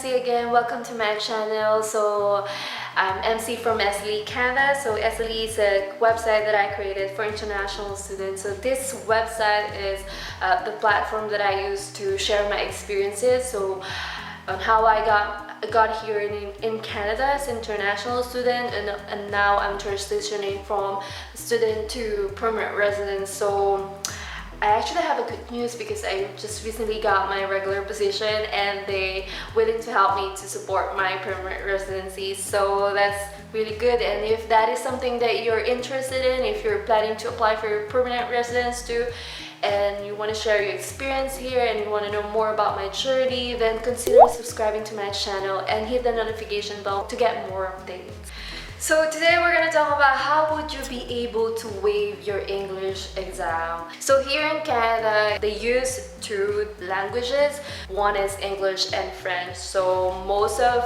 MC again. Welcome to my channel. So I'm MC from SLE Canada. So SLE is a website that I created for international students. So this website is the platform that I use to share my experiences. So on how I got here in Canada as an international student, and now I'm transitioning from student to permanent resident. So I actually have a good news because I just recently got my regular position and they willing to help me to support my permanent residency. So that's really good. And if that is something that you're interested in, if you're planning to apply for your permanent residence too, and you want to share your experience here and you want to know more about my journey, then consider subscribing to my channel and hit the notification bell to get more updates. So today we're going to talk about how would you be able to waive your English exam. So here in Canada, they use two languages. One is English and French. So most of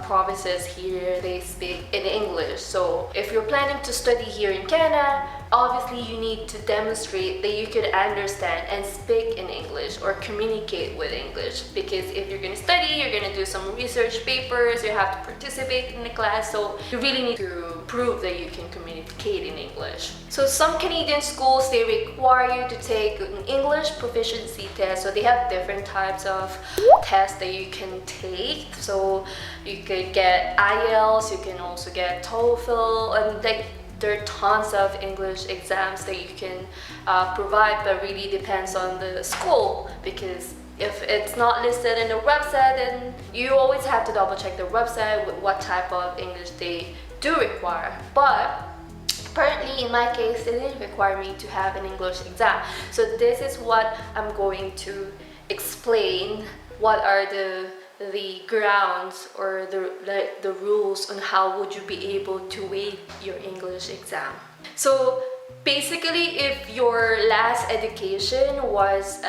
provinces here, they speak in English. So if you're planning to study here in Canada, obviously you need to demonstrate that you could understand and speak in English or communicate with English, because if you're going to study, you're going to do some research papers, you have to participate in the class, so you really need to prove that you can communicate in English. So some Canadian schools, they require you to take an English proficiency test. So they have different types of tests that you can take. So you could get IELTS, you can also get TOEFL, and there are tons of English exams that you can provide, but really depends on the school, because if it's not listed in the website, then you always have to double check the website with what type of English they do require. But apparently in my case, they didn't require me to have an English exam. So this is what I'm going to explain. What are the grounds or the rules on how would you be able to waive your English exam. So basically, if your last education was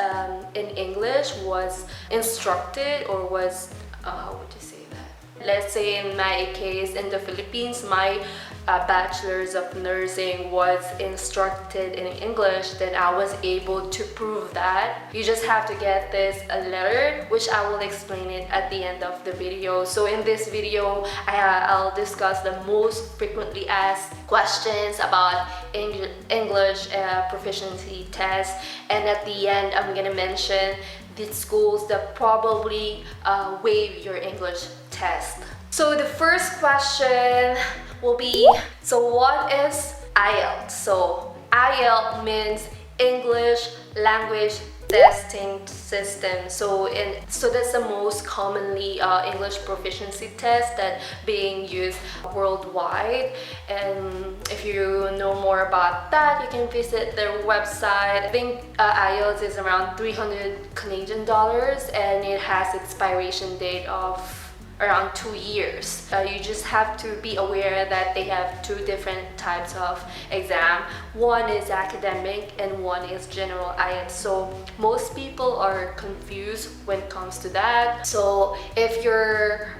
in English, was instructed or was how would you say that? Let's say in my case in the Philippines, my bachelor's of nursing was instructed in English, then I was able to prove that. You just have to get this a letter, which I will explain it at the end of the video. So in this video, I'll discuss the most frequently asked questions about English proficiency tests, and at the end, I'm gonna mention the schools that probably waive your English test. So the first question will be, so what is IELTS? So IELTS means English Language Testing System. So that's the most commonly English proficiency test that being used worldwide. And if you know more about that, you can visit their website. I think IELTS is around 300 Canadian dollars, and it has expiration date of around 2 years. You just have to be aware that they have two different types of exam. One is academic and one is general IELTS. So most people are confused when it comes to that. So if your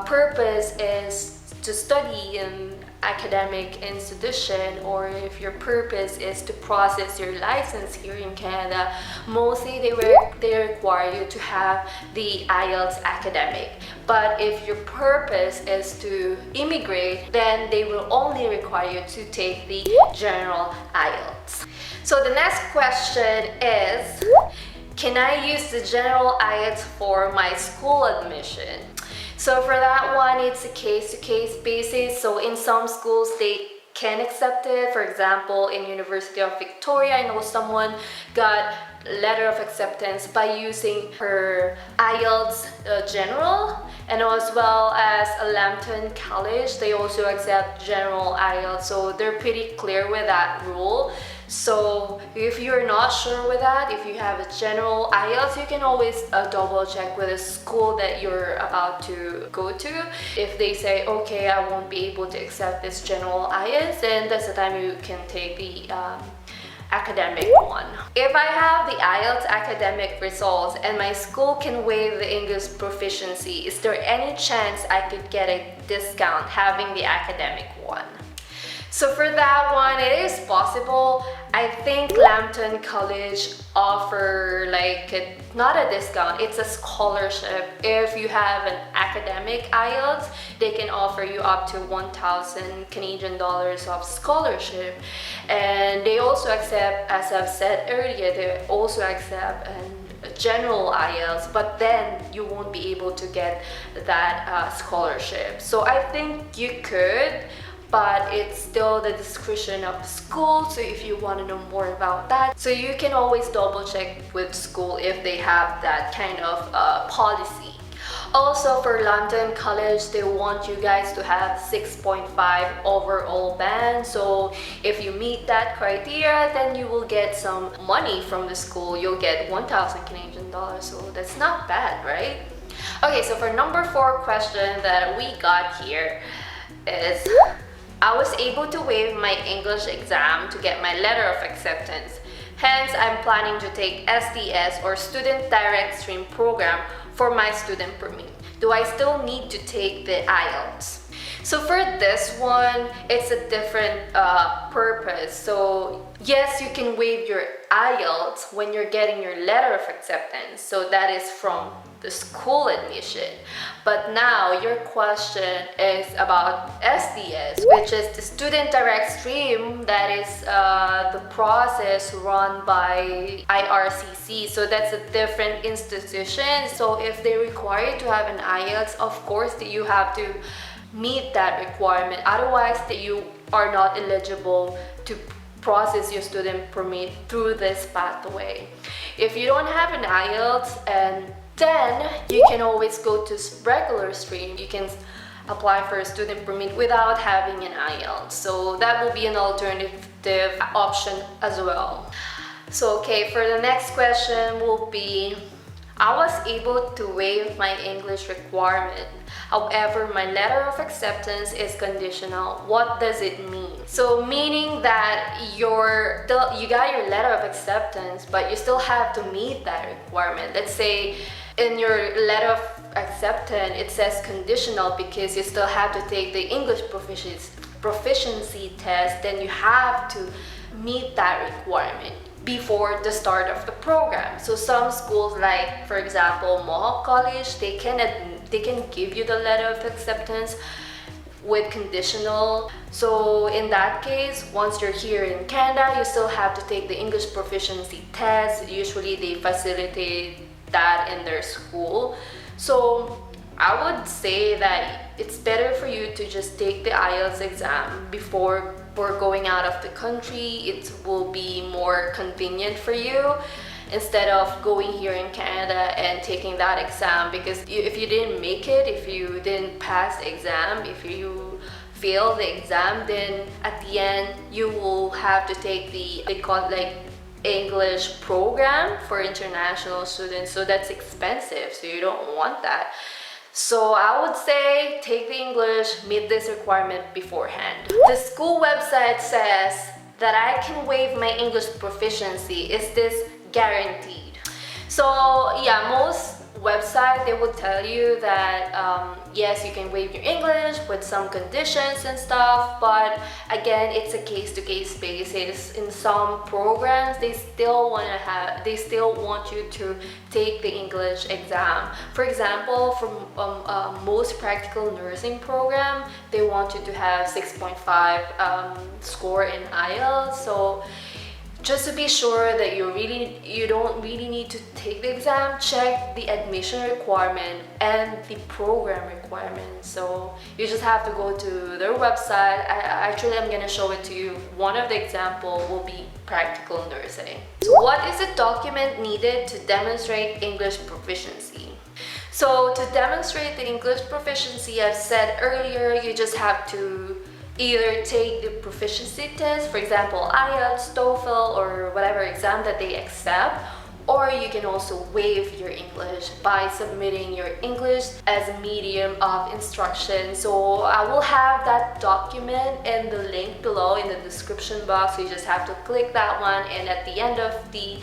purpose is to study in academic institution, or if your purpose is to process your license here in Canada, mostly they require you to have the IELTS academic. But if your purpose is to immigrate, then they will only require you to take the general IELTS. So the next question is, can I use the general IELTS for my school admission? So for that one, it's a case-to-case basis. So in some schools, they can accept it. For example, in University of Victoria, I know someone got letter of acceptance by using her IELTS general, and as well as a Lambton College, they also accept general IELTS. So they're pretty clear with that rule. So if you're not sure with that, if you have a general IELTS, you can always double check with a school that you're about to go to. If they say, okay, I won't be able to accept this general IELTS, then that's the time you can take the academic one. If I have the IELTS academic results and my school can waive the English proficiency, is there any chance I could get a discount having the academic one? So for that one, it is possible. I think Lambton College offer like not a discount, it's a scholarship. If you have an academic IELTS, they can offer you up to 1,000 Canadian dollars of scholarship. And they also accept, as I've said earlier, they also accept a general IELTS, but then you won't be able to get that scholarship. So I think you could, but it's still the discretion of the school. So if you want to know more about that, so you can always double check with school if they have that kind of policy. Also for Lambton College, they want you guys to have 6.5 overall band. So if you meet that criteria, then you will get some money from the school. You'll get 1,000 Canadian dollars. So that's not bad, right? Okay, so for number 4 question that we got here is, I was able to waive my English exam to get my letter of acceptance. Hence, I'm planning to take SDS or Student Direct Stream program for my student permit. Do I still need to take the IELTS? So for this one, it's a different purpose. So yes, you can waive your IELTS when you're getting your letter of acceptance. So that is from the school admission. But now your question is about SDS, which is the Student Direct Stream. That is the process run by IRCC. So that's a different institution. So if they require you to have an IELTS, of course you have to meet that requirement. Otherwise, you are not eligible to process your student permit through this pathway. If you don't have an IELTS, and then you can always go to regular stream. You can apply for a student permit without having an IELTS. So that will be an alternative option as well. So okay, for the next question will be, I was able to waive my English requirement. However, my letter of acceptance is conditional. What does it mean? So meaning that you got your letter of acceptance, but you still have to meet that requirement. Let's say in your letter of acceptance, it says conditional because you still have to take the English proficiency test, then you have to meet that requirement before the start of the program. So some schools, like for example Mohawk College, they can give you the letter of acceptance with conditional. So in that case, once you're here in Canada, you still have to take the English proficiency test. Usually they facilitate that in their school. So I would say that it's better for you to just take the IELTS exam before going out of the country. It will be more convenient for you instead of going here in Canada and taking that exam, because if you didn't make it, if you didn't pass the exam, if you fail the exam, then at the end you will have to take the English program for international students. So that's expensive, so you don't want that. So I would say take the English, meet this requirement beforehand. The school website says that I can waive my English proficiency. Is this guaranteed? So yeah, most websites, they will tell you that yes, you can waive your English with some conditions and stuff, but again, it's a case-to-case basis. In some programs, they still want you to take the English exam. For example, from most practical nursing program, they want you to have 6.5 score in IELTS. So just to be sure that you don't really need to take the exam, check the admission requirement and the program requirement. So you just have to go to their website. I'm going to show it to you. One of the example will be practical nursing. So what is the document needed to demonstrate English proficiency? So to demonstrate the English proficiency, I've said earlier, you just have to either take the proficiency test, for example IELTS, TOEFL, or whatever exam that they accept, or you can also waive your English by submitting your English as a medium of instruction. So I will have that document in the link below in the description box, so you just have to click that one, and at the end of the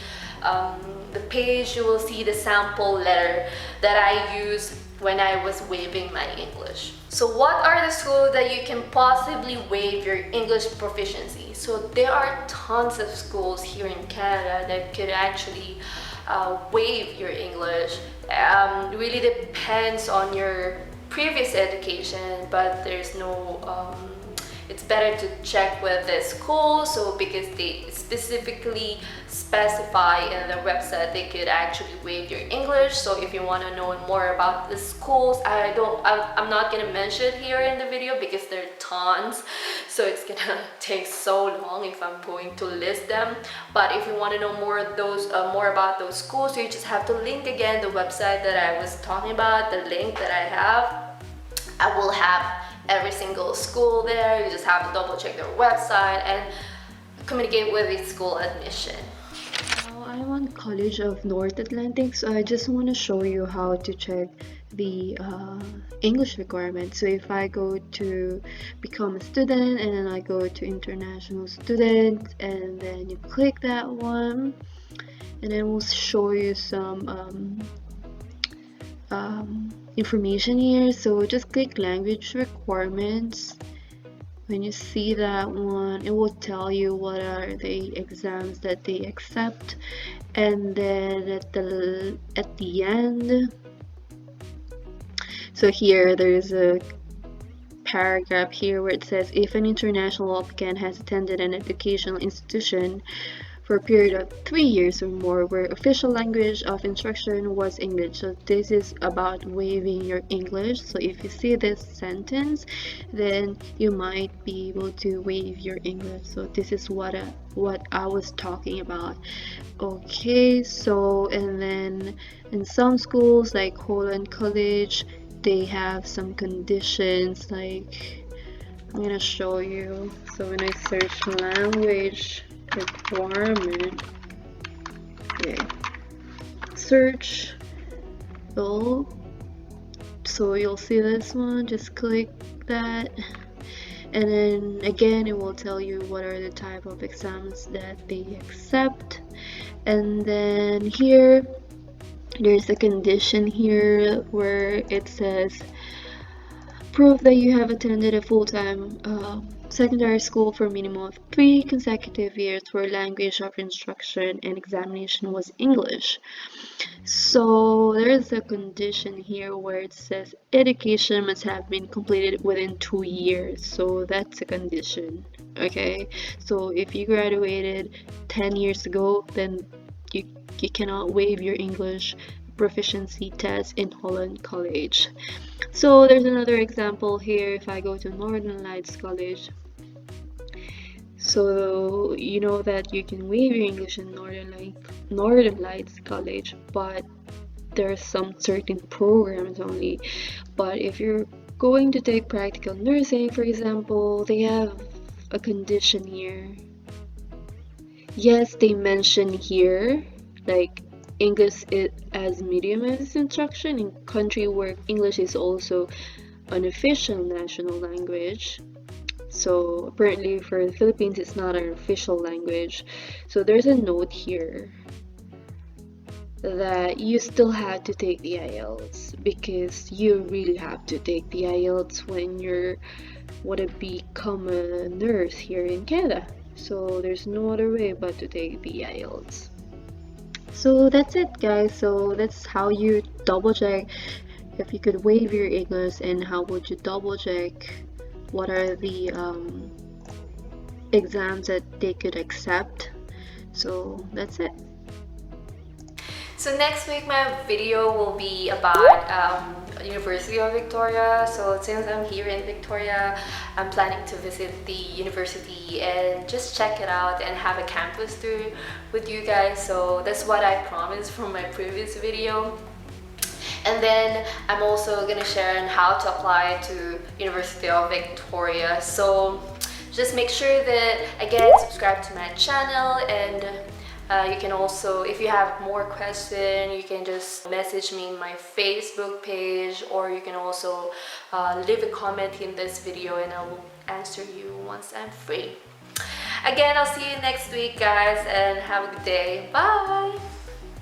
page you will see the sample letter that I used when I was waiving my English. So what are the schools that you can possibly waive your English proficiency? So there are tons of schools here in Canada that could actually waive your English. Really depends on your previous education, but there's no it's better to check with the school, so because they specifically specify in the website they could actually waive your English. So if you want to know more about the schools, I'm not gonna mention here in the video because there are tons, so it's gonna take so long if I'm going to list them. But if you want to know more about those schools, you just have to link again the website that I was talking about, the link that I will have every single school there. You just have to double check their website and communicate with the school admission. Now I'm on College of North Atlantic, so I just want to show you how to check the English requirement. So if I go to become a student and then I go to international student and then you click that one, and then we'll show you some information here. So just click language requirements. When you see that one, it will tell you what are the exams that they accept, and then at the end, so here there's a paragraph here where it says if an international applicant has attended an educational institution for a period of 3 years or more where official language of instruction was English. So this is about waiving your English. So if you see this sentence, then you might be able to waive your English. So this is what I was talking about. Okay, so and then in some schools like Lambton College, they have some conditions, like I'm gonna show you. So when I search language requirement, okay, search, so you'll see this one, just click that, and then again it will tell you what are the type of exams that they accept. And then here there's a condition here where it says prove that you have attended a full-time secondary school for a minimum of 3 consecutive years where language of instruction and examination was English. So there's a condition here where it says education must have been completed within 2 years. So that's a condition. Okay, so if you graduated 10 years ago, then you cannot waive your English proficiency test in Lambton College. So there's another example here. If I go to Northern Lights College, so you know that you can waive your English in Northern Lights College, but there are some certain programs only. But if you're going to take practical nursing, for example, they have a condition here. Yes, they mention here like English as medium as instruction in country where English is also an official national language. So apparently for the Philippines it's not an official language. So there's a note here that you still have to take the IELTS, because you really have to take the IELTS when you want to become a nurse here in Canada. So there's no other way but to take the IELTS. So that's it, guys. So that's how you double check if you could waive your English, and how would you double check what are the exams that they could accept. So that's it. So next week my video will be about University of Victoria. So since I'm here in Victoria, I'm planning to visit the university and just check it out and have a campus tour with you guys. So that's what I promised from my previous video. And then I'm also gonna share on how to apply to University of Victoria. So just make sure that, again, subscribe to my channel, and you can also, if you have more questions, you can just message me in my Facebook page, or you can also leave a comment in this video and I will answer you once I'm free. Again, I'll see you next week, guys, and have a good day. Bye!